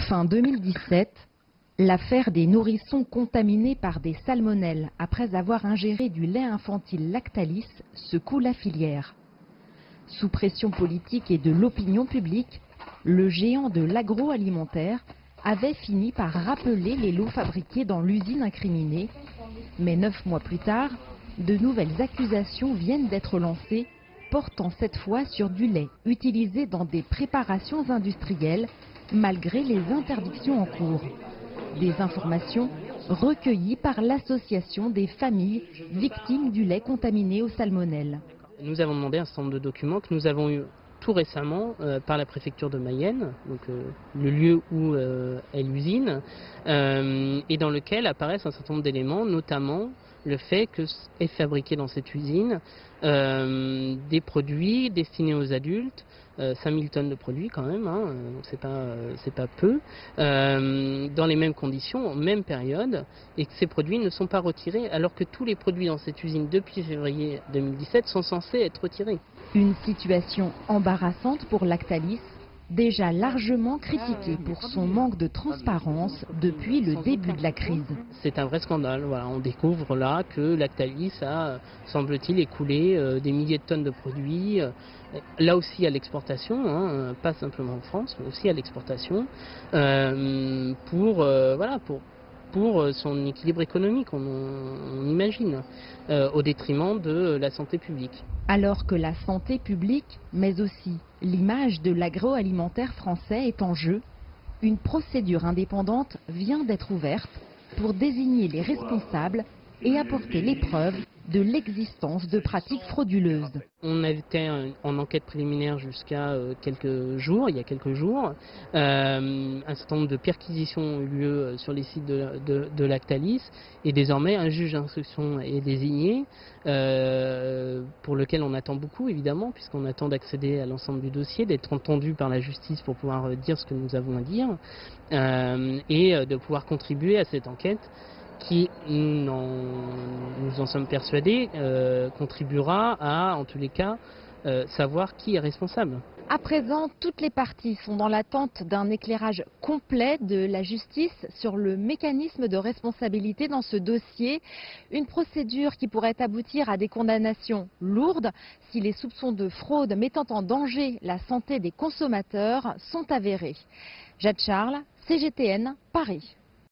Fin 2017, l'affaire des nourrissons contaminés par des salmonelles après avoir ingéré du lait infantile Lactalis secoue la filière. Sous pression politique et de l'opinion publique, le géant de l'agroalimentaire avait fini par rappeler les lots fabriqués dans l'usine incriminée. Mais 9 mois plus tard, de nouvelles accusations viennent d'être lancées, portant cette fois sur du lait utilisé dans des préparations industrielles, malgré les interdictions en cours. Des informations recueillies par l'association des familles victimes du lait contaminé aux salmonelles. Nous avons demandé un certain nombre de documents que nous avons eu tout récemment par la préfecture de Mayenne, donc le lieu où est l'usine, et dans lequel apparaissent un certain nombre d'éléments, notamment le fait que est fabriqué dans cette usine des produits destinés aux adultes, 5000 tonnes de produits quand même, hein, c'est pas peu, dans les mêmes conditions, en même période, et que ces produits ne sont pas retirés, alors que tous les produits dans cette usine depuis février 2017 sont censés être retirés. Une situation embarrassante pour Lactalis, déjà largement critiqué pour son manque de transparence depuis le début de la crise. C'est un vrai scandale. Voilà, on découvre là que Lactalis a, semble-t-il, écoulé des milliers de tonnes de produits, là aussi à l'exportation, hein, pas simplement en France, mais aussi à l'exportation, pour son équilibre économique, on imagine, au détriment de la santé publique. Alors que la santé publique, mais aussi l'image de l'agroalimentaire français est en jeu, une procédure indépendante vient d'être ouverte pour désigner les responsables et apporter les preuves de l'existence de pratiques frauduleuses. On a été en enquête préliminaire jusqu'à il y a quelques jours. Un certain nombre de perquisitions ont eu lieu sur les sites de Lactalis, et désormais un juge d'instruction est désigné, pour lequel on attend beaucoup évidemment, puisqu'on attend d'accéder à l'ensemble du dossier, d'être entendu par la justice pour pouvoir dire ce que nous avons à dire, et de pouvoir contribuer à cette enquête qui, nous en sommes persuadés, contribuera à, en tous les cas, savoir qui est responsable. À présent, toutes les parties sont dans l'attente d'un éclairage complet de la justice sur le mécanisme de responsabilité dans ce dossier. Une procédure qui pourrait aboutir à des condamnations lourdes si les soupçons de fraude mettant en danger la santé des consommateurs sont avérés. Jade Charles, CGTN, Paris.